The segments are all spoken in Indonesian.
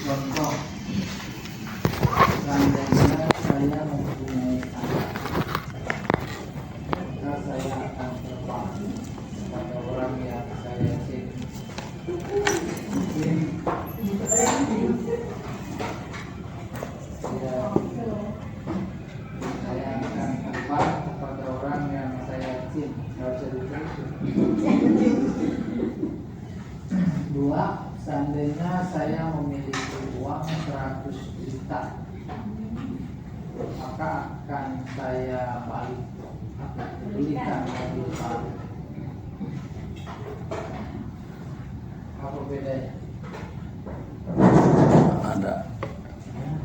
Contoh, seandainya saya mempunyai anak, maka saya akan terbang pada orang yang saya cintai. Saya akan terbang kepada orang yang saya cintai. Dua, seandainya saya memiliki uang 100 juta, maka akan saya belikan mobil baru. Apa bedanya? Ada.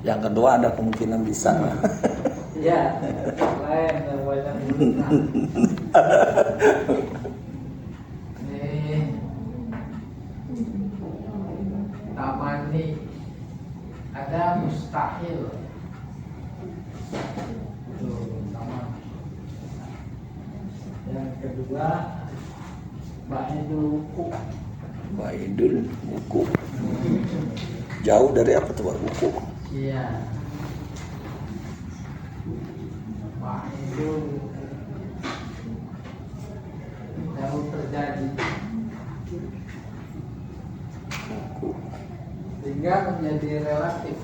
Yang kedua ada kemungkinan bisa. Ya, lain banyak nih. Tamani ada mustahil. Yang kedua ba'idul wuku'. Baidul buku. Jauh dari apa tuh buku? Iya. Ba'idul wuku'. Jauh terjadi. Buku. Sehingga menjadi relatif.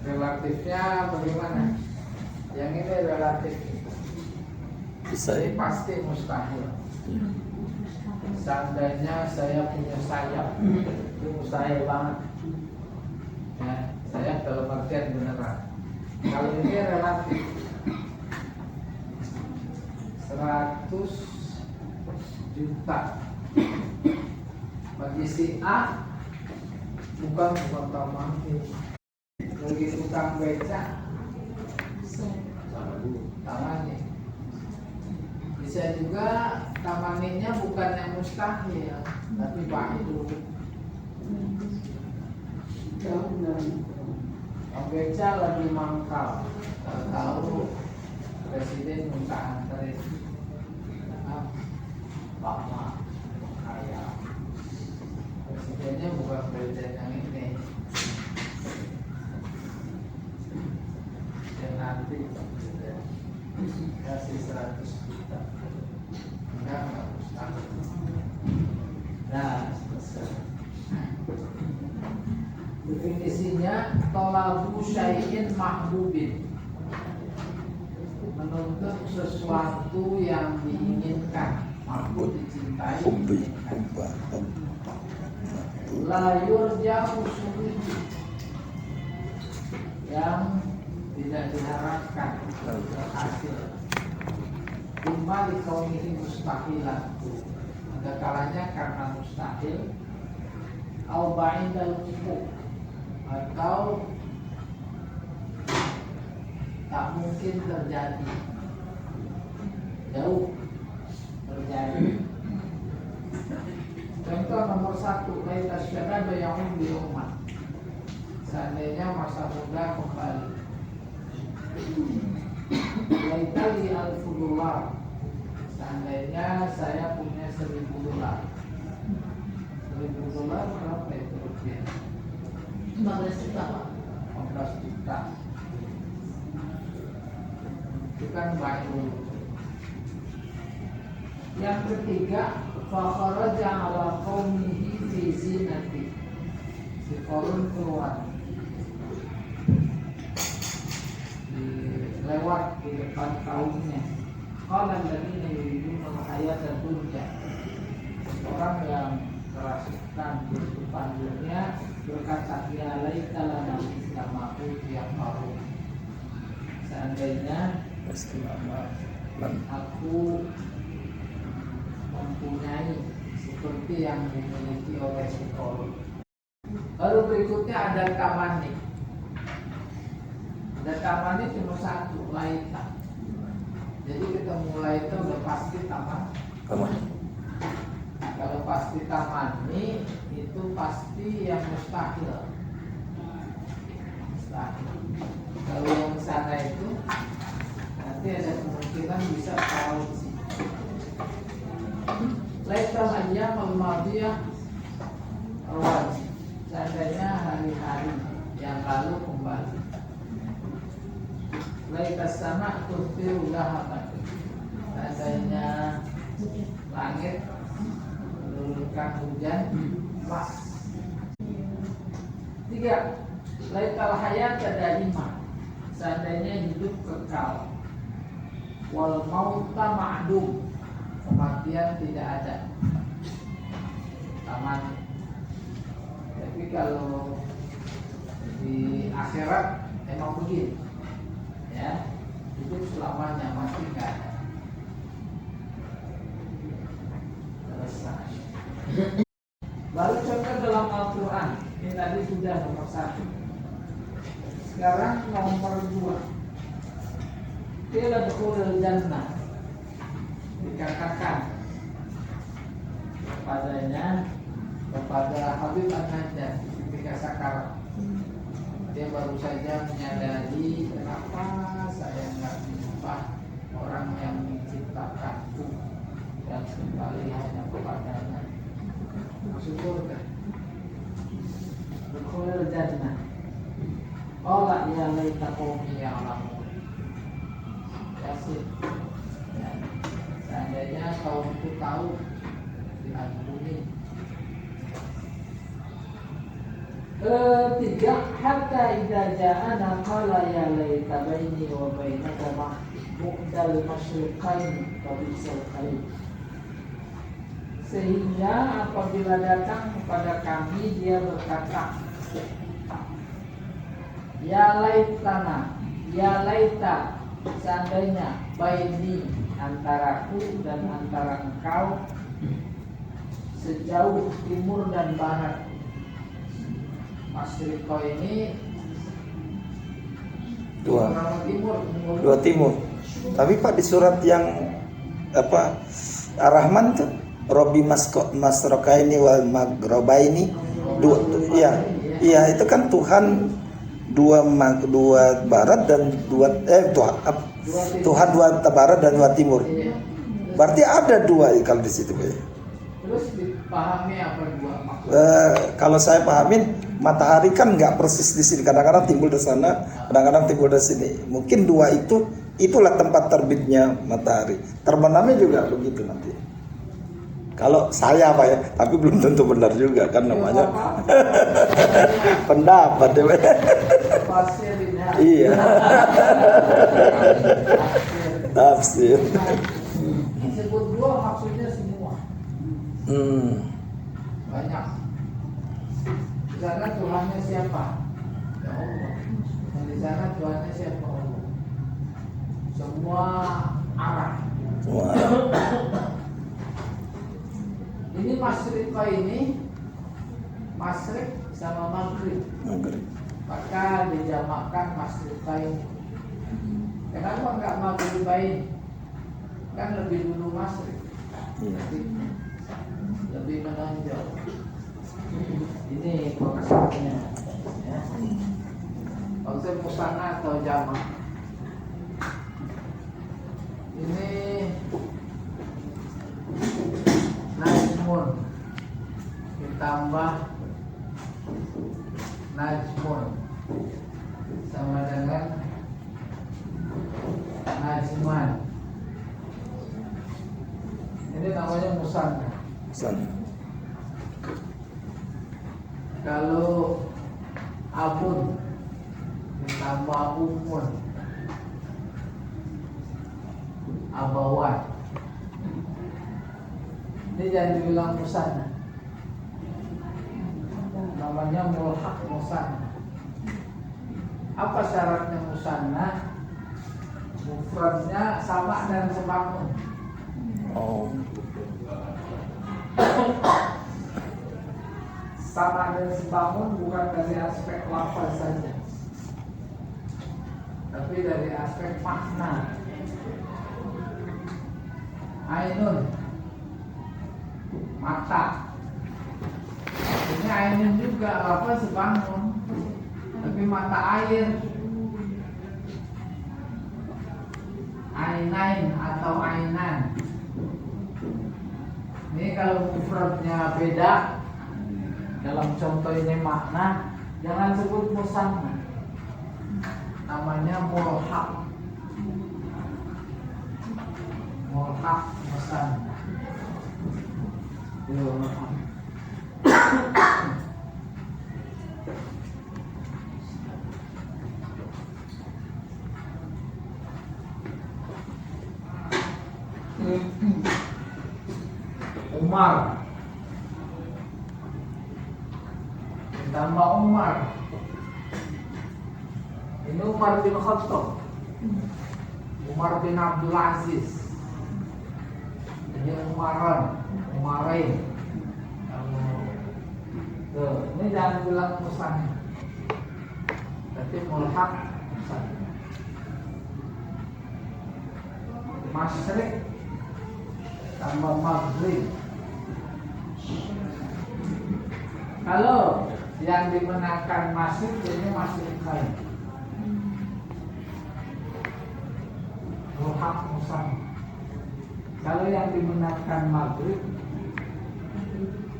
Relatifnya bagaimana? Yang ini relatif. Bisa Ini ya? pasti mustahil. Seandainya saya punya sayap, itu mustahil banget. Ya, sayap dalam artian beneran. Kalau ini relatif. 100 juta bagi si A bukan tamani. Bagi tukang beca tamani. Bisa juga tamaninya bukan yang mustahil, tapi ba'idul. Tukang beca lagi mangkal, tahu presiden minta anterin Bapak kaya. Presidennya bukan presiden yang ini. Dan nanti presiden kasih 100 juta. Enggak mustahil. Nah, selesai. Definisinya talabu syai'in mahbubin, menuntut sesuatu yang diinginkan, mahbub dicintai, Hubbi. la yurja usulihi, yang tidak diharapkan berhasil. Imma dikaunihi mustahilan, ada kalanya karena mustahil, au ba'idal wuku', atau tak mungkin terjadi, jauh terjadi. Contoh nomor 1, laita syababa ya'ud bi umat, seandainya masa muda kembali. Laita li alfu dolar, seandainya saya punya 1.000 dolar. 1.000 dolar berapa itu rupiah? 15 juta Pak. 15 juta. Itu kan baik. Yang ketiga, fa kharaja ala qaumihi fi zinati, si Qarun keluar lewat di depan kaumnya. Qala alladziina yuriduna al-hayata ad-dunya, orang yang kerasukan kehidupan dunia berkata, ya laita lana mithla ma utiya Qarun, seandainya aku mempunyai seperti yang dimiliki oleh si Qarun. Lalu berikutnya ada tamani. Ada tamani cuma satu, laita. Jadi ketemu laita udah pasti taman. Kalau pasti tamani itu pasti yang mustahil. Mustahil. Kalau yang sana itu nanti ada kemungkinan bisa tahu sih. Laital ayyam al-madiyah musyahabah. Seandainya langit menurunkan hujan pas. 3. Laital hayata daimah. Seandainya hidup kekal. Wal mauta ma'dum. Kematian tidak ada. Taman. Tapi kalau di akhirat emang begitu, ya, hidup selamanya, mati nggak ada. Selesai. Baru contoh dalam Al-Quran. Ini tadi sudah nomor 1. Sekarang nomor 2. Qila dukhulul jannah. Dikatakan kepada Habib An-Najjar ketika sakarat, dia baru saja menyadari kenapa saya nggak menyembah orang yang menciptakanku dan kembali hanya kepadanya. Syukur kan? Dukhulul jannah. Qala ya laita qaumi ya'lamun. Yasin. Ya. Seandainya kaumku tahu diampuni. 3. Hatta idza ja'ana qala ya laita baini wa bainaka mu'dal masyriqain fa bisal qarin. Sehingga apabila datang kepada kami dia berkata, ya laitana, ya laita, seandainya baini antaraku dan antara engkau sejauh timur dan barat. Masyriqo ini dua timur. Tapi Pak di surat yang apa Ar-Rahman tuh Robi Masrokaini wal Maghrobaini dua, iya itu kan Tuhan dua barat dan Tuhan dua barat dan dua timur. Berarti ada dua kalau di situ. Terus dipahami apa dua maksud? Kalau saya pahamin matahari kan nggak persis di sini. Kadang-kadang timbul di sana, kadang-kadang timbul di sini. Mungkin dua itulah tempat terbitnya matahari. Terbenamnya juga begitu nanti. Kalau saya Pak ya, tapi belum tentu benar juga kan namanya pendapat ya. Iya. Tafsir. Disebut dua maksudnya semua. Banyak. Di sana Tuhannya siapa? Ya Allah. Dan di sana Tuhannya siapa? Allah. Semua arah. Semua. Ini Masyriqah ini Masyriq sama Maghrib. Maka dijamakkan Masyriqah ini. Kenapa enggak Maghribain? Kan lebih dulu Masyriq. Lebih menonjol. Ini konsepnya, ya. Konsep musanna atau jamak. Ini Najmun ditambah Najmun sama dengan Najman. Ini namanya musanna. Kalau abun ditambah umun, abawan, ini jangan dibilang musanna, namanya mulhaq musanna. Apa syaratnya musanna? Mufradnya sama dan sebangun. Sama dan sebangun bukan dari aspek lafaz saja, tapi dari aspek makna. Ainun, mata. Ini ainun juga lafaz sebangun, tapi mata air. Ainain atau ainan. Ini kalau mufradnya beda, dalam contoh ini makna, jangan sebut musanna, namanya mulhaq. mulhaq musanna. Umar tambah Umar, ini Umar bin Khattab, Umar bin Abdul Aziz, ini Umarain. Tuh, ini jangan bilang musanna, tapi mulhaq musanna. Masyriq tambah maghrib. Kalau yang dimenangkan masyriq ini masyriqain, mulhaq musanna. Kalau yang dimenangkan maghrib,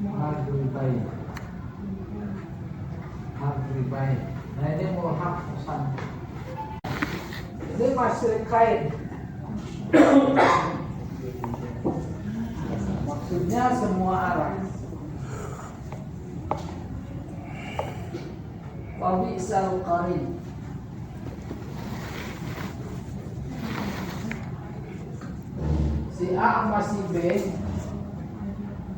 maghribain. Nah ini mulhaq musanna. Ini masyriqain. Maksudnya semua arah. Wa bi'sal qarin. Si A sama si B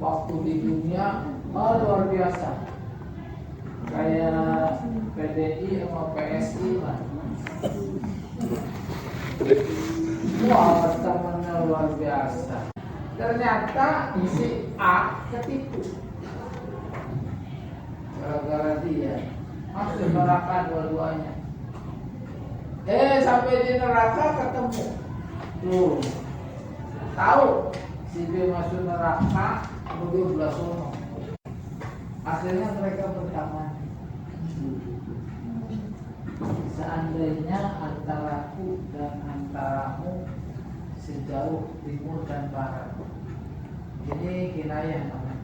waktu di dunia luar biasa, kayak PDI sama PSI lah. Wah, temennya luar biasa. Ternyata si A ketipu gara-gara dia masuk neraka dua-duanya. Sampai di neraka ketemu tuh, tahu si B masuk neraka, kemudian belah sono. Akhirnya mereka berkawan. Seandainya antaraku dan antaramu sejauh timur dan barat. Ini kinayah namanya.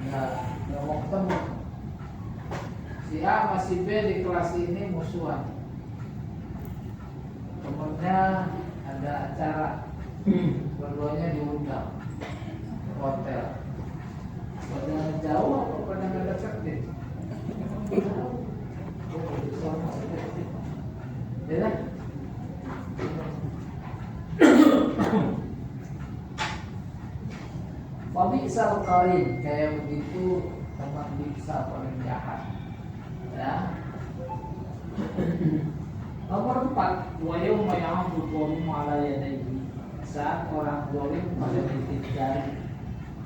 Nggak mau ketemu. Si A masih B di kelas ini musuhan. Temennya ada acara, berduanya diundang ke hotel. Pada jauh apa pada nggak dekat deh? Ya. Wabi'sal qarin, kayak begitu teman bisa paling jahat. Ya. Nomor 4, wa yauma ya'budu dhalimu 'ala yadayhi. Saat orang zalim pada titik jari,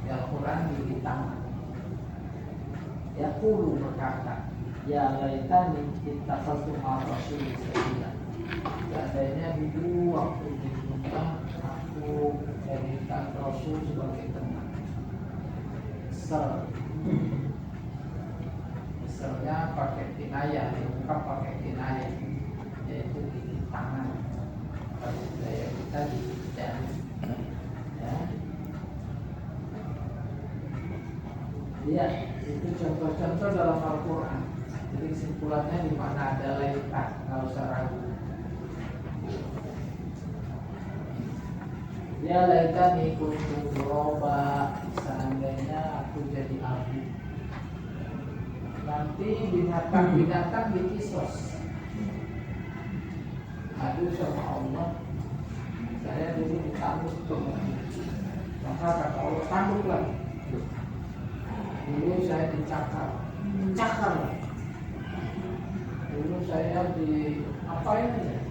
Al-Quran di tangan. Yaqulu berkata, ya laitani ittakhadtu ma'a rasuli sabila. Seandainya dulu waktu di dunia aku jadikan Rasul sebagai teman. Misalnya pakai kinayah, diungkap pakai kinayah, yaitu di tangan. Kalau budaya kita di jari. Ya, itu contoh-contoh dalam Al-Quran. Jadi kesimpulannya di mana ada laitan, nggak usah ragu. Ya laitani kuntu turoba, seandainya aku jadi abu. Nanti binatang-binatang dikisos. Aduh sama Allah, saya dulu ditanduk tuh. Maka kata Allah, tanduk lagi. Dulu saya dicakar. Dulu saya di apain aja.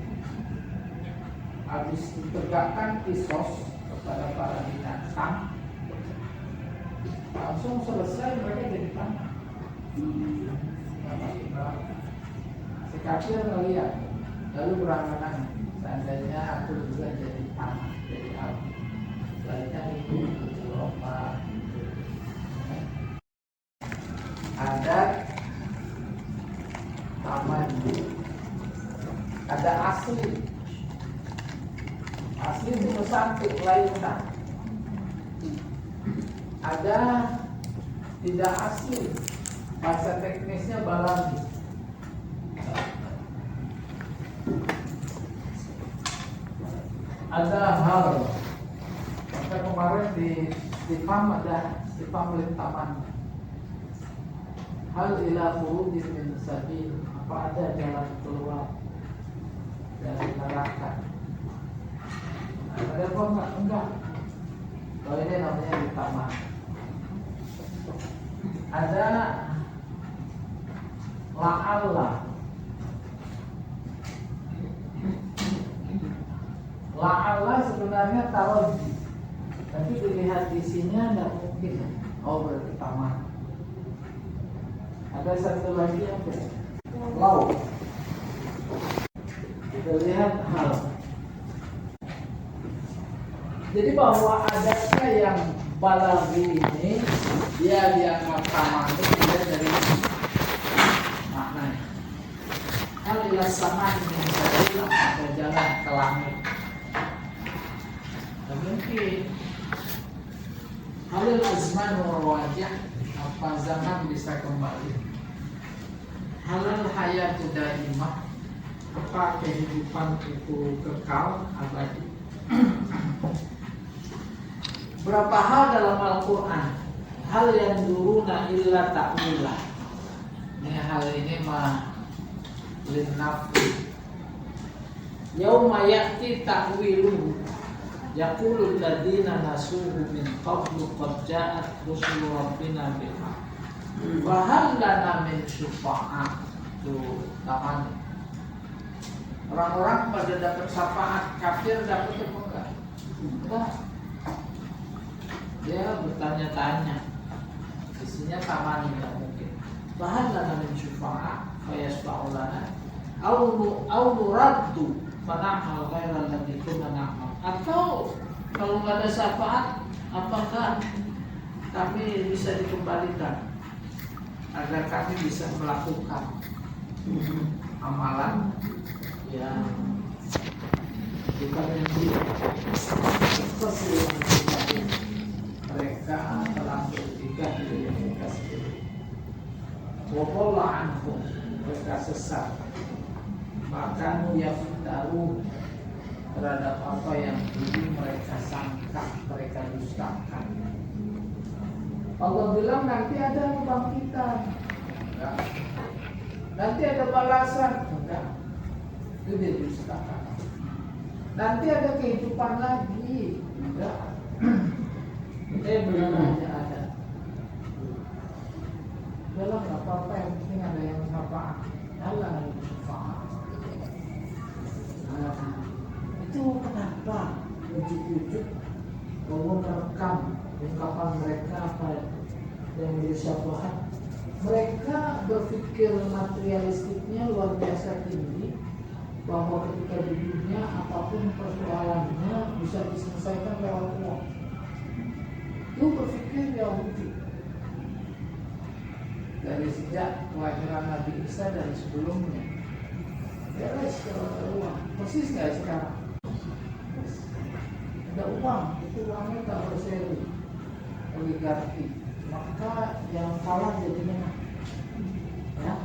Habis ditegakkan kisos kepada para binatang, langsung selesai mereka jadi tanah. Si kafir melihat, lalu berangan-angan, seandainya aku juga jadi tanah, jadi abu. Lainnya itu Eropa. Ada taman, ada asli itu cantik lainnya. Ada tidak asli, bahasa teknisnya balami. ada hal sampai kemarin di PAM ada di PAM taman hal ila khurujin min sabil, apa ada jalan keluar dari neraka? Ada apa enggak? Enggak. Kalau ini namanya di taman. Ada la'alla. La'alla sebenarnya tawaji, tapi dilihat di sini tidak mungkin. Oh, berarti taman. Ada satu lagi apa? Lau. Kita lihat hal. Jadi bahwa adanya yang balaghi ini dia dianggap taman itu tidak dari maknanya. Hal ila sama ini ada jalan ke langit. Dan mungkin halil azman wajah, apa zaman bisa kembali. Halal hayatu daimah, apa kehidupan itu kekal abadi. Berapa hal dalam Al-Quran, hal yang duruna illa ta'wilah. Ini hal ini mah linnafi. Yauma ya'ti ta'wiluhu yaqulul ladina nasuhu min qablu qad ja'at rusulu rabbina bil haqq wa hal lana min syufa'a. Tuh taman. Orang-orang pada dapat syafaat, kafir dapat apa enggak? Enggak. Dia bertanya-tanya. Isinya taman tidak mungkin. Bahkan lana min syufa'a fayasfa'u lana au nuraddu fana'mal ghairal ladzi kunna na'mal. Atau kalau nggak ada syafaat, apakah kami bisa dikembalikan agar kami bisa melakukan amalan yang kita miliki? Mereka telah bertiga di mereka sendiri. Wakola anhum, mereka sesat. Maka yaftaru terhadap apa yang dulu mereka sangka, mereka dustakan. Allah bilang nanti ada kebangkitan, enggak. Nanti ada balasan, enggak. Itu dia dustakan. Nanti ada kehidupan lagi, enggak. Benar aja ada. Dalam nggak apa-apa, yang penting ada yang syafaat. Allah yang syafaat. Itu kenapa ujuk-ujuk Allah merekam ungkapan mereka apa yang menjadi syafaat? Mereka berpikir materialistiknya luar biasa tinggi, bahwa ketika di dunia apapun persoalannya bisa diselesaikan lewat uang. Itu berpikir Yahudi dari sejak kelahiran Nabi Isa dan sebelumnya. Beres kalau uang, persis nggak sekarang? Ada uang, itu uangnya tak berseri, oligarki. Maka yang kalah jadi menang, ya.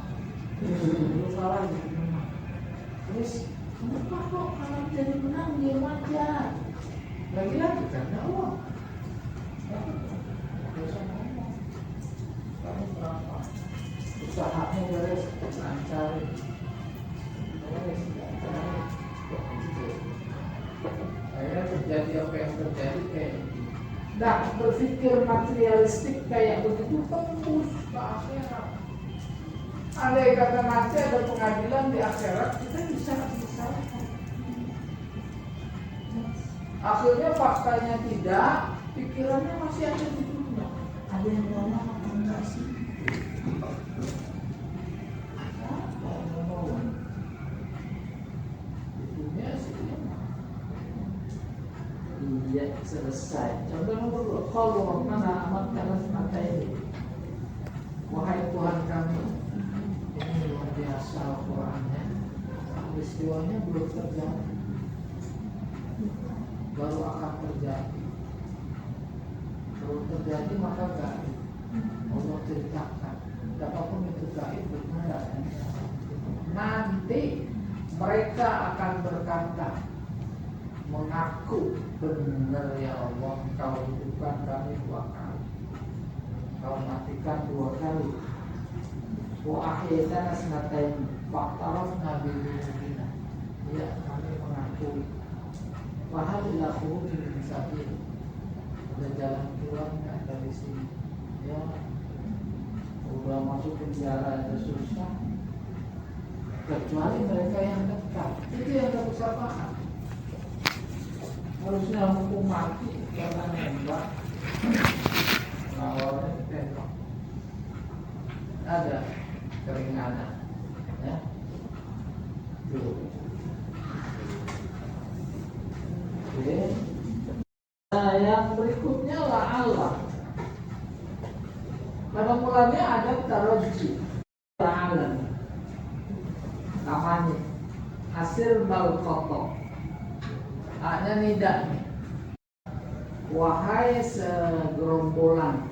Yang kalah jadi menang. Terus kenapa kok kalau jadi menang diam aja? Lagi-lagi karena uang. Kamu berapa? Usahanya beres, lancar. Akhirnya terjadi apa yang terjadi kayak ini. Nah, berpikir materialistik kayak begitu tembus ke akhirat. Andai kata nanti ada pengadilan di akhirat, kita bisa disalahkan. Akhirnya faktanya tidak, pikirannya masih ada di dunia. Ada yang mau apa enggak sih? Iya, selesai. Contoh nomor 2, kalau mana amat kalah mata ini. Wahai Tuhan kami, ini luar biasa Al-Qurannya. Peristiwanya belum terjadi, baru akan terjadi. Kalau terjadi maka gaib. Allah ceritakan. Apapun itu gaib benar. Nanti mereka akan berkata, mengaku benar ya Allah, Kau hidupkan kami 2 kali, Kau matikan 2 kali. Wa ahyaytana sanatain fa'tarafna bidzunubina. Ya, kami mengakui. Wa hal ila khurujin min sabil. Ada jalan keluarnya dari sini. Ya, udah masuk penjara aja susah. Kecuali mereka yang dekat. Itu yang tak bisa paham. Harusnya hukum mati karena nembak. Awalnya ditembak. Ada keringanan, ya. Tuh. Oke. Nah, yang berikutnya lah Allah. Pada mulanya ada taroji, ta'alan, namanya hasil balkoto, hanya nidak. Wahai segerombolan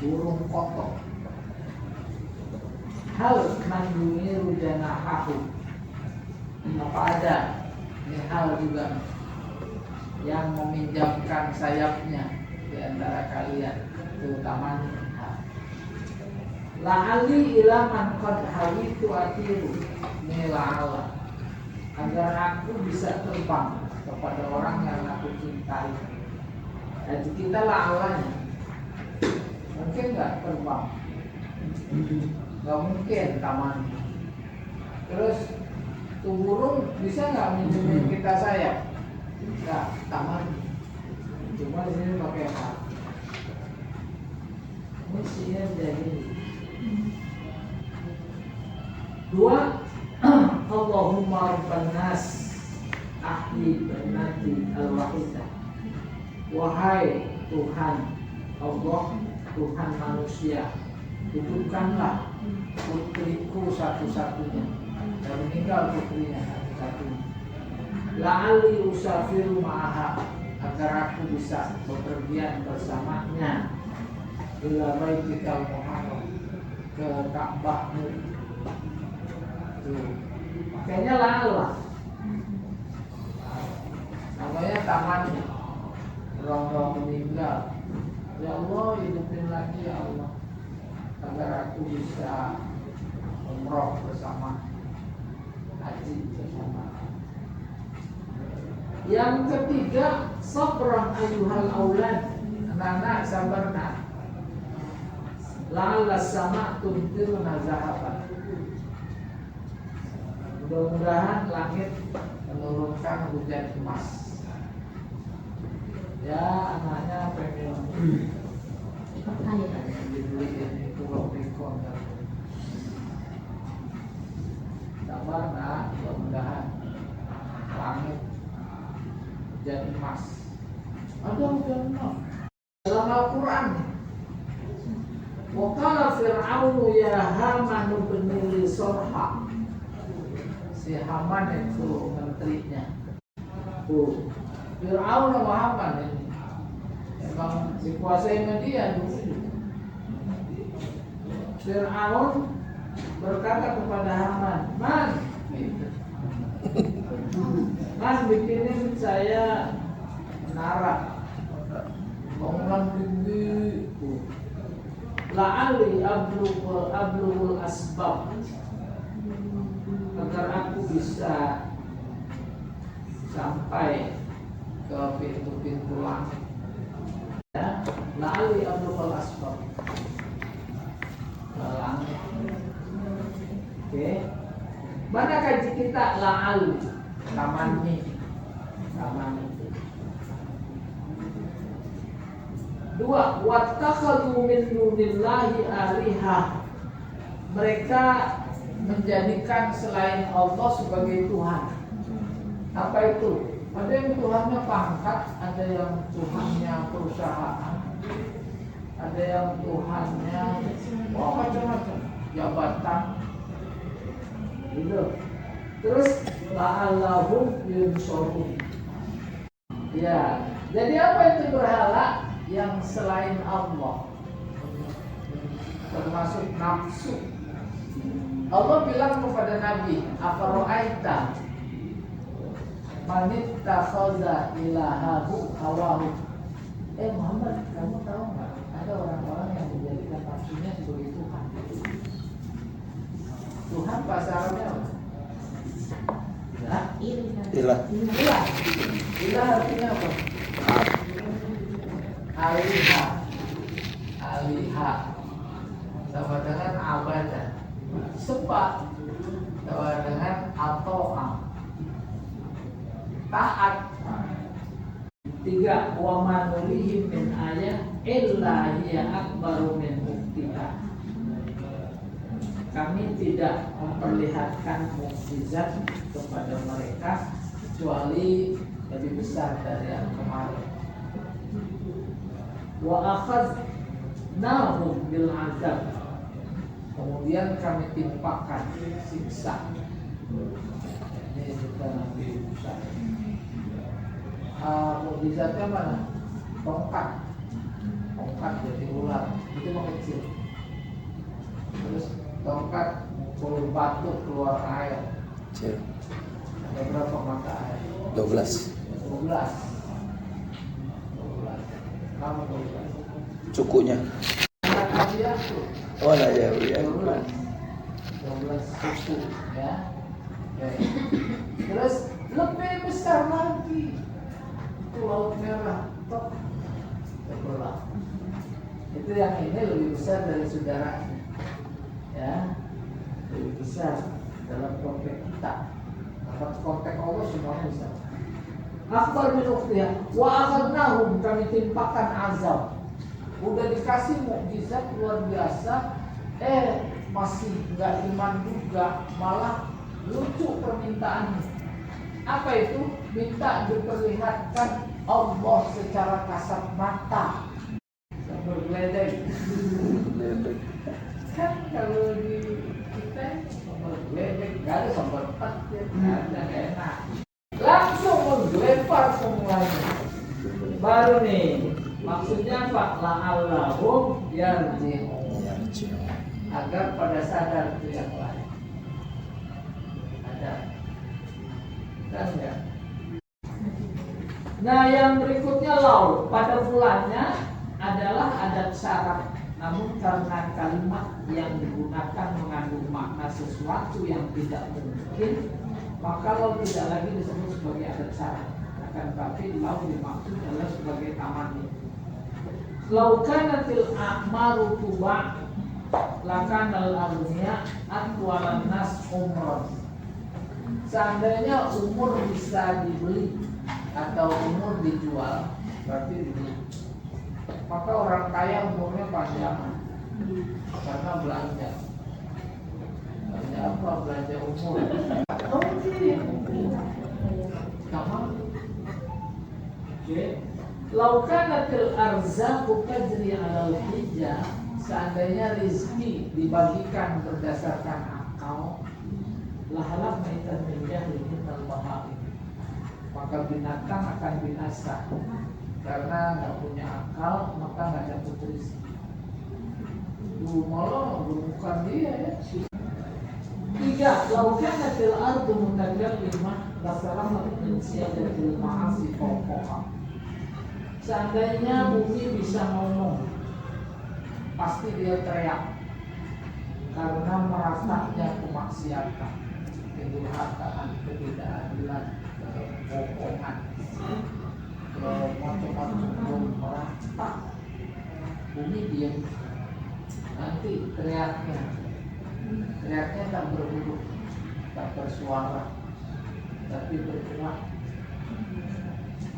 burung kotok, hal mandungi rujanahahu, apa ada ini hal juga yang meminjamkan sayapnya di antara kalian, terutama la'ali ilaman qad hawitu atiru nila'ala, agar aku bisa terbang kepada orang yang aku cintai. Jadi kita la'alanya mungkin nggak terbang, nggak mungkin taman. Terus tuh burung bisa nggak minjemin kita sayap? Nggak, taman. Cuma di sini pakai hak. Ini sihir jadi 2. Allahumma rabban nas ahli banati al-wahidah. Wahai Tuhan Allah, Tuhan manusia, hidupkanlah putriku satu-satunya, dan meninggal putrinya satu-satunya. La'ali usafiru ma'aha, agar aku bisa bepergian bersamanya ila baitikal muharram, ke Ka'bahmu. Makanya la'ala namanya tamannya. Orang-orang meninggal, ya Allah hidupin lagi ya Allah, agar aku bisa umroh bersama, haji bersama. Yang ketiga, sabran ayuhal aulad, anak-anak sabarna, la'alla sama tuntiruna zahaban. Mudah-mudahan langit menurunkan hujan emas. Ya, anaknya pengen dibeliin itu lobikon. Sabar nak, mudah-mudahan langit hujan emas. Ada hujan emas dalam Al-Quran. Waqala Fir'aunu ya Haman ibni li Sorha. Si Haman itu menterinya. Fir'aun sama Haman ini memang dikuasai media dulu. Fir'aun berkata kepada Haman, Man, Man bikinin saya menara, bangunan tinggi, la'ali ablugul asbab, agar aku bisa sampai ke pintu-pintu langit. Ya, la'ali ablugul asbab, ke langit. Oke. Mana kaji kita la'ali, tamannya, taman itu. 2. Wattakhadhu min dunillahi alihah. Mereka menjadikan selain Allah sebagai Tuhan. Apa itu? Ada yang Tuhannya pangkat, ada yang Tuhannya perusahaan, ada yang Tuhannya macam-macam, jabatan. Gitu. Terus la'allahum yunsurun. Ya, jadi apa itu berhala? Yang selain Allah, termasuk nafsu. Allah bilang kepada Nabi, afaro'aita, manit takhaza ilahahu hawahu. Muhammad, kamu tahu nggak? Ada orang-orang yang menjadikan nafsunya sebagai Tuhan. Tuhan bahasa Arabnya apa? Ilah. Ilah artinya apa? Alihah. Alihah sama dengan abadah. Sebab sama dengan ato'ah, taat. 3. Wa ma nurihim min ayah illa hiya akbaru min ukhtiha. Kami tidak memperlihatkan mukjizat kepada mereka kecuali lebih besar dari yang kemarin. Wa akhadnahum bil azab. Kemudian kami timpakan siksa. Ini juga Nabi Musa. Mukjizatnya mana? Tongkat jadi ular, itu mengecil. Terus tongkat mukul batu keluar air. Cil. Ada berapa mata air? 12. 12. Kamu 12. Cukunya. Anak Nabi Yakub. Oh, nah ya, ya. 12 suku ya. Oke. Terus lebih besar lagi itu Laut Merah, top terbelah. Itu yang ini lebih besar dari saudaranya, ya, lebih besar dalam konteks kita. Dalam konteks Allah semuanya bisa. Akbar min ukhtiha wa akhadnahum, kami timpakan azab. Udah dikasih mukjizat luar biasa, masih nggak iman juga, malah lucu permintaannya. Apa itu? Minta diperlihatkan Allah secara kasat mata, bergeledek. Kan kalau di kita bergeledek, nggak ada sambal petir, nggak ada, nggak enak. Langsung menggelepar semuanya. Baru nih, maksudnya apa? La'allahum yarji'un, agar pada sadar itu yang lain. Ada kan enggak? Nah, yang berikutnya laut. Pada bulannya adalah adat syarat. Namun karena kalimat yang digunakan mengandung makna sesuatu yang tidak mungkin, maka laut tidak lagi disebut sebagai adat syarat. Akan tapi laut dimaksud adalah sebagai tamannya. Laukanatil a'maru tuba' lakanal aghniya atwalan nas umron. Seandainya umur bisa dibeli atau umur dijual, berarti dibeli. Maka orang kaya umurnya panjang karena belanja. Belanja apa? Belanja umur. Sama. Oke. Laukanatil arzaqu tajri 'alal hijjah, seandainya rezeki dibagikan berdasarkan akal, lahalak maitan min jahlihin al-bahaim, maka binatang akan binasa karena nggak punya akal, maka nggak dapat rezeki. Malah bukan dia ya. 3. Laukanatil ardu mutakallimah lasalamat min siyadatil ma'asi fawqaha. Seandainya bumi bisa ngomong, pasti dia teriak karena merasanya kemaksiatan, kedurhakaan, ketidakadilan, kebohongan, macam-macam merata. Bumi diam, nanti teriaknya tak berhuruf, tak bersuara, tapi bergerak.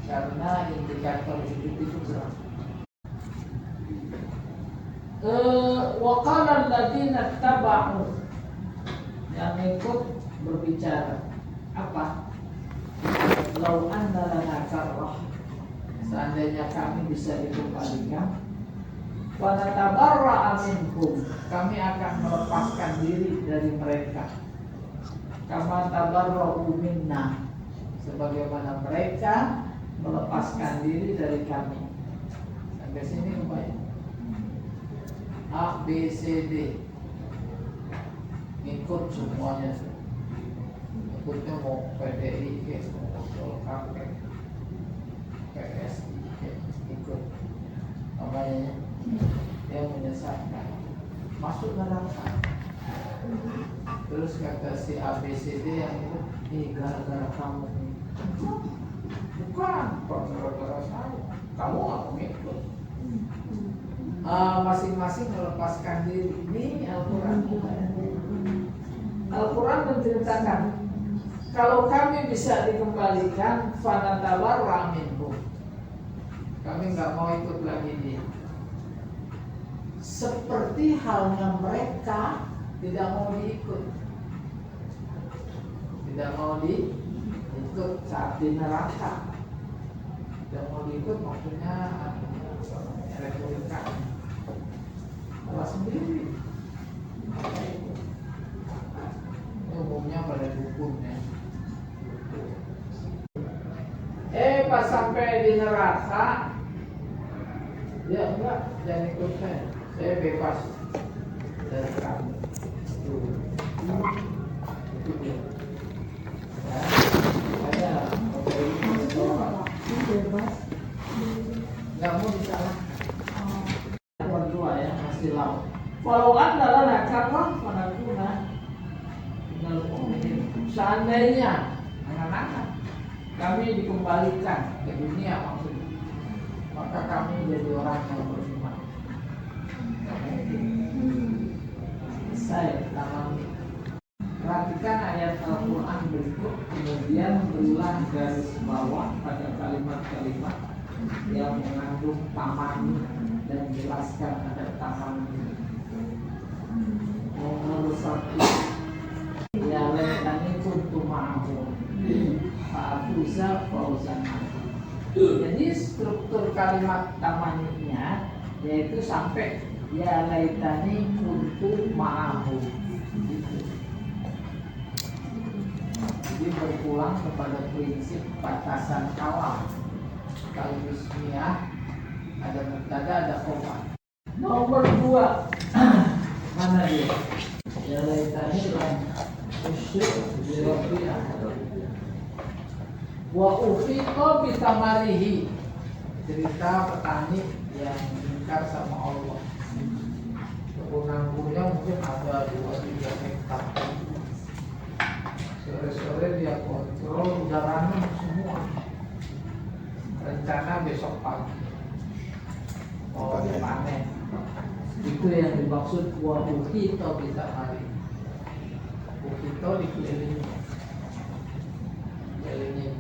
Karena indikator hidup itu gerak. Waqala alladziina taba'u, yang ikut berbicara apa? Lau anna lana karrah, seandainya kami bisa dikembalikan, wa natabarra'a minhum, kami akan melepaskan diri dari mereka, kama tabarra'u minna, sebagaimana mereka melepaskan diri dari kami. Sampai sini lumayan. A, B, C, D ngikut semuanya. Ikutnya mau PDI, mau Satpol PP, PSI ikut namanya yang menyesatkan masuk neraka. Terus kata si ABCD yang itu, ini gara-gara kamu. Bukan, gara-gara saya. Kamu nggak mengikut. Masing-masing melepaskan diri. Ini Al-Quran. Al-Quran menceritakan, kalau kami bisa dikembalikan, fanatawarra minhum, kami nggak mau ikut lagi dia. Seperti halnya mereka tidak mau diikut, tidak mau diikut saat di neraka. Tidak mau diikut maksudnya republikan, malah sendiri. Umumnya pada dukunnya. Pas sampai di neraka, ya enggak, jangan ikut saya bebas dari kamu. Itu dia. Ya, saya Bebas. nggak mau disalahkan. Berdua ya masih laut. Walau adalah nakakah panakuna. Seandainya anak-anak kami dikembalikan ke dunia maksudnya, maka kami jadi orang yang beriman. Tidak mungkin. Saya alami. Perhatikan ayat Al-Quran berikut, kemudian berulang garis bawah pada kalimat-kalimat yang mengandung taman dan menjelaskan ada taman. Nomor 1. Ya laitani kuntu ma'ahum fa'afuza fawzan. Jadi struktur kalimat tamannya yaitu sampai ya laitani kuntu ma'ahum. Jadi berpulang kepada prinsip batasan kalam. Kalau bismillah ada mubtada ada khabar. Nomor 2 mana dia? Ya laitani lam usyrik bi rabbi ahad. Wa ufiqa bi tamarihi. Cerita petani yang ingkar sama Allah. Kebun anggurnya mungkin ada 2-3 hektar. Sore-sore dia kontrol udah ranum semua. Rencana besok pagi panen. Itu yang dimaksud wa ufiqa bi tamarihi. Ukito dikelilingi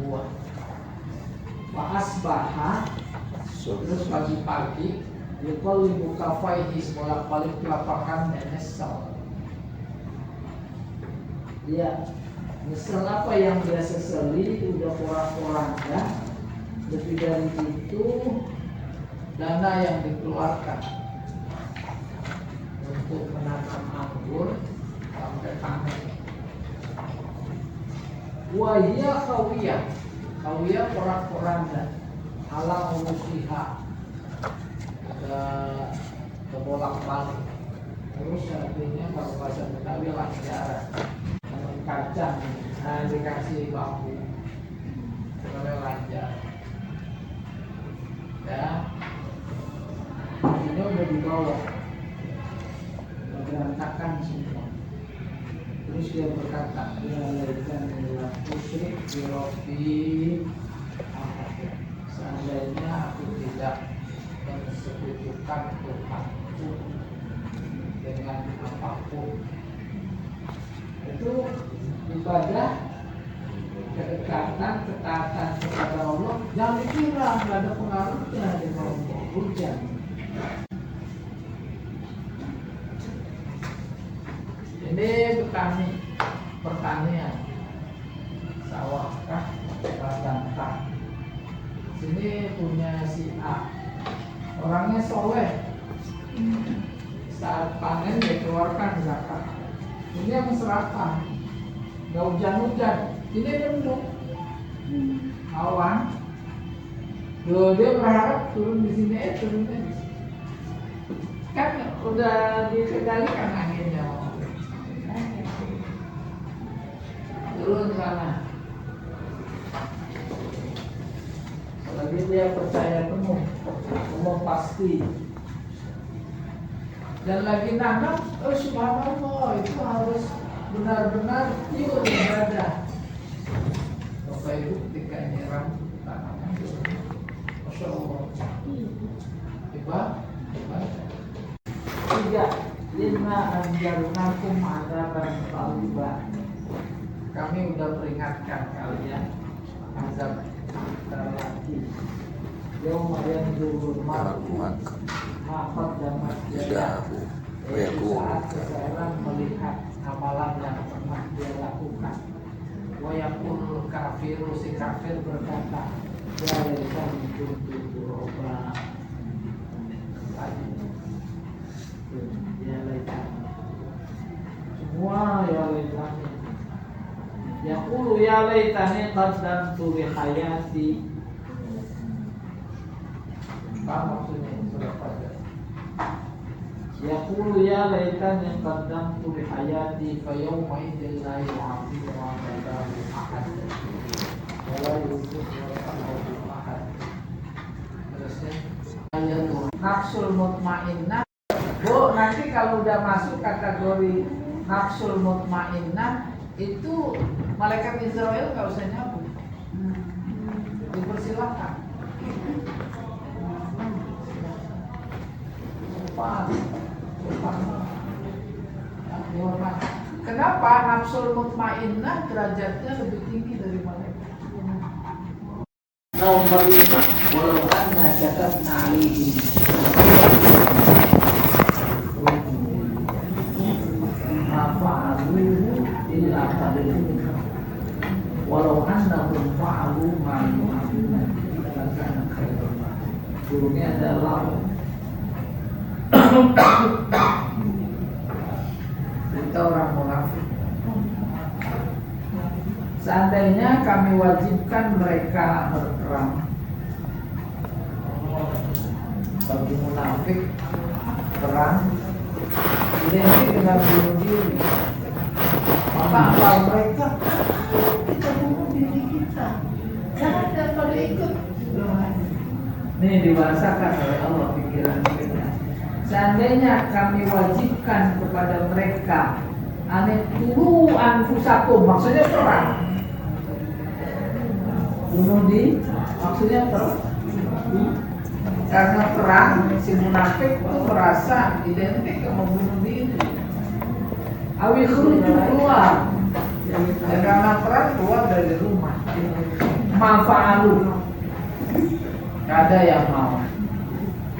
buah. Asbaha, terus pagi-pagi yuqallibu kafaihi, bolak-balik telapakannya nyesel. Dia nyesel apa yang dia seseli, udah porak-poranda. Lebih dari itu, dana yang dikeluarkan untuk menanam anggur sampai panen. Wahia kawiyah porak-poranda ala urusiha, ada kebolak-balik. Terus artinya kalau bahasa Betawi lancar, kacang, dikasih bambu, boleh lancar. Ya, ini udah dibawa, berantakan semua. Terus dia berkata, ya laitani lam usyrik bi rabbi ahad. Seandainya aku tidak mensekutukan Tuhanku dengan apapun. Itu ibadah, kedekatan, ketaatan kepada Allah. Jangan dikira nggak ada pengaruhnya di kelompok hujan. Ini pertanian, sawahkah, ladangkah. Sini punya si A, orangnya soleh. Saat panen dia keluarkan zakat. Ini yang serakah, nggak hujan-hujan. Ini mendung, awan. Dia berharap turun di sini, turunnya di sini. Kan udah dikendalikan anginnya. Turun sana. Jadi dia percaya penuh, semua pasti. Dan lagi nanam, subhanallah, itu harus benar-benar pure ibadah. Bapak Ibu ketika nyiram tanaman, Masya Allah, ibadah. Tiga, inna anjarnakum adaban taliban. Kami udah peringatkan kalian azab terlaki. Yauma yanzurul mar'u ma qaddamat yadahu. Saat seseorang melihat amalan yang pernah dia lakukan. Wa yaqul kafiru, si kafir berkata, ya laitani kuntu turaba. Ya laitani. Semua ya laitani. Yaqulu ya laitani qaddamtu li hayati. Apa maksudnya surat Fajar? Yaqulu ya laitani qaddamtu li hayati fa yawma idzin la yu'adhibu 'adabahu ahad wa la yusiru 'adabahu ahad. Terusnya nafsul mutmainnah. Bu, nanti kalau udah masuk kategori nafsul mutmainnah itu malaikat Israel nggak usah nyabut, dipersilakan. Kenapa nafsul mutmainnah derajatnya lebih tinggi dari malaikat? Nomor 5, walau anna katabna alaihim illa qalilun walau annahum fa'alu ma yu'aduna lakana khairan. Gurunya adalah kita orang munafik. Seandainya kami wajibkan mereka berperang, bagi munafik perang identik dengan bunuh diri. Maka apa mereka? Kita bunuh diri kita. Jangan daripada ikut. Ini dibahasakan oleh Allah pikiran kita. Seandainya kami wajibkan kepada mereka anetulu anfusakum, maksudnya perang. Bunuh diri, maksudnya perang. Karena perang, si munafik itu merasa identik dengan membunuh diri. Awi khuruju keluar, dan karena perang keluar dari rumah. Mafa'alu, gak ada yang mau.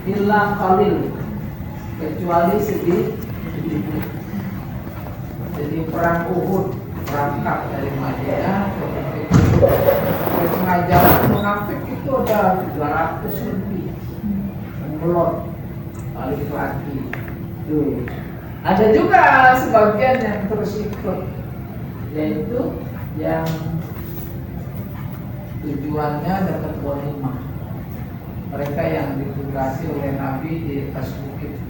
Illa qalil, kecuali sedikit. Jadi perang Uhud berangkat dari Madinah ke tengah jalan munafik itu ada 300 lebih melot balik lagi. Tuh. Ada juga sebagian yang terus ikut, yaitu yang tujuannya dapat ghanimah. Mereka yang ditugasi oleh Nabi di atas bukit,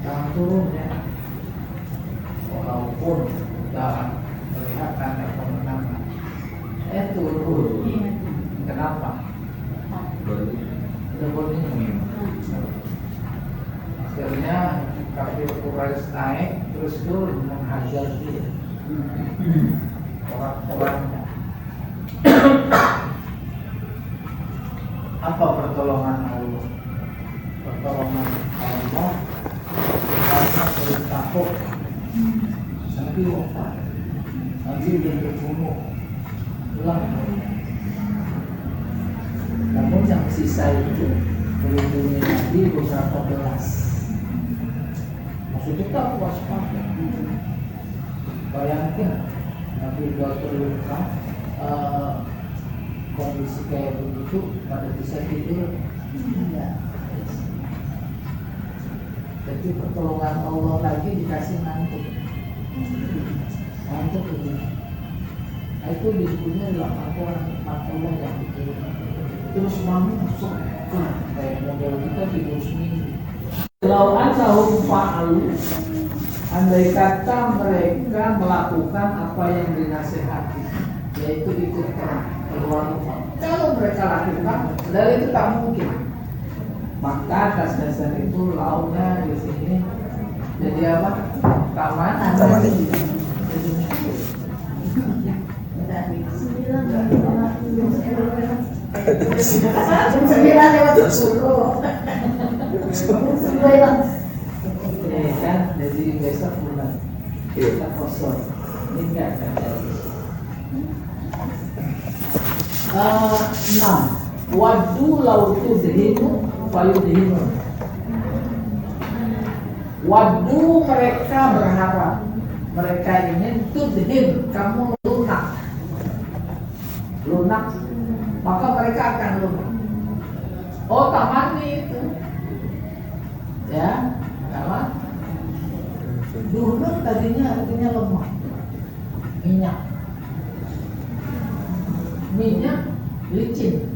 jangan turun ya, walaupun sudah melihat tanda kemenangan. Turun. Kenapa? Sudah ghanimah. Akhirnya kafir Quraisy naik terus turun menghajar dia, orang-orangnya. Apa pertolongan Allah? Pertolongan Allah karena bertakut. Nabi wafat, Nabi sudah terbunuh, pulang. Namun yang sisa itu melindungi Nabi beberapa belas. Maksudnya tak waspada. Bayangkan Nabi sudah terluka, kondisi kayak begitu pada bisa tidur. Tidak. Jadi pertolongan Allah lagi dikasih ngantuk. Ngantuk itu. Nah, itu disebutnya adalah laporan nikmat Allah yang betul. Terus masuk kayak model kita tidur seminggu. Kalau annahum fa'alu, andai kata mereka melakukan apa yang dinasihati, yaitu ikut perang keluar rumah. Kalau mereka lakukan, padahal itu tak mungkin. Maka atas dasar itu lautnya di sini jadi apa? Taman. Taman. Sembilan lewat 10. Sembilan. Ya kan, jadi besok bulan kita kosong. Ini enggak akan jadi. 6. Wadu lautu dihinu payu dihinu. Wadu mereka berharap, mereka ingin tudhin, kamu lunak, maka mereka akan lunak. Oh, tamani itu, ya, apa? Dulu tadinya artinya lemah, minyak licin,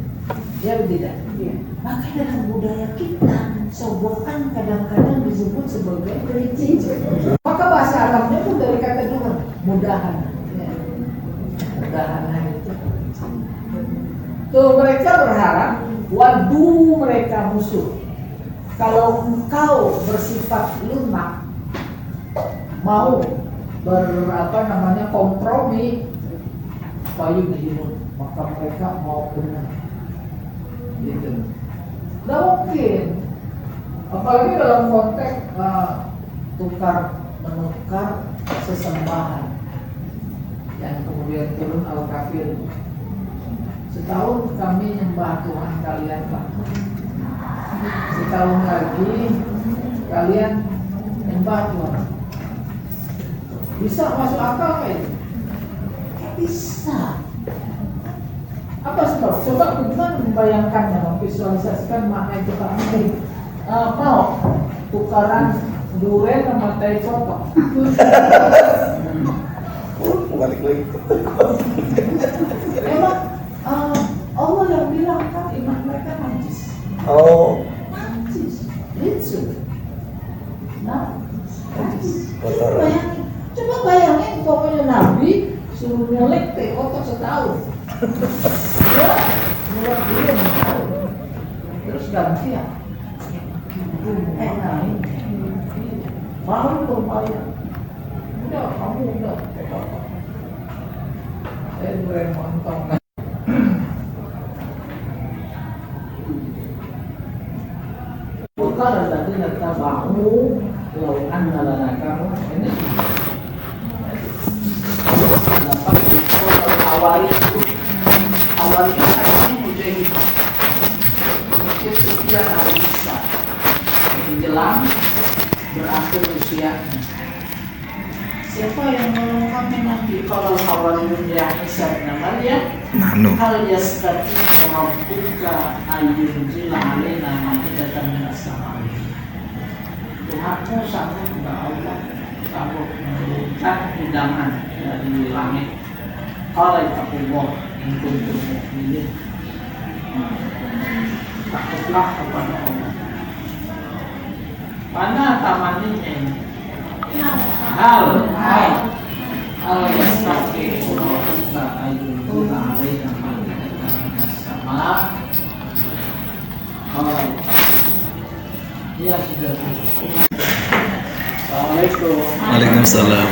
ya tidak? Iya. Maka dalam budaya kita, sobokan kadang-kadang disebut sebagai licin. Maka bahasa Arabnya pun dari kata dulu, mudahan. Ya. Mudahan itu. Tuh mereka berharap, wadu mereka musuh. Kalau engkau bersifat lunak, mau kompromi, payu dihinu, maka mereka mau benar. Gitu. Nggak mungkin. Apalagi dalam konteks menukar sesembahan yang kemudian turun al-kafir. Setahun kami nyembah Tuhan kalian, Pak. Setahun lagi kalian nyembah Tuhan. Bisa masuk akal nggak itu? Bisa. Apa sebab? Coba bagaimana membayangkannya, memvisualisasikan makna itu Pak Menteri. Mau tukaran duren sama teh coklat. Balik lagi. Emang Allah yang bilang kan iman mereka najis. Oh, Najis, licin. Nah, najis. kotoran. Coba bayangin pokoknya Nabi suruh nyelek teh kotor setahun. Ya, mulai dulu setahun. Terus gantian. Mau lumayan. Udah, kamu udah. Saya duren montong. Bukan tadi kata bahu launan lalana kamu ini. Dapat awali artinya menjadi mungkin sekian hari bisa menjelang berakhir usianya. Siapa yang menolong kami nanti kalau hawariyun ya Isa bin Maryam? Hal yastati rabbuka ayyunzila alaina ma'idatan minas sama'i. Tuhanmu sanggup enggak Allah sanggup menurunkan hidangan dari langit. Qala ittaqullah in kuntum mu'minin. Takutlah kepada Allah. Mana tamaninya ini? Hal yastati rabbuka ayyunzila alaina ma'idatan minas sama'i. Ya sudah. Assalamualaikum. Waalaikumsalam.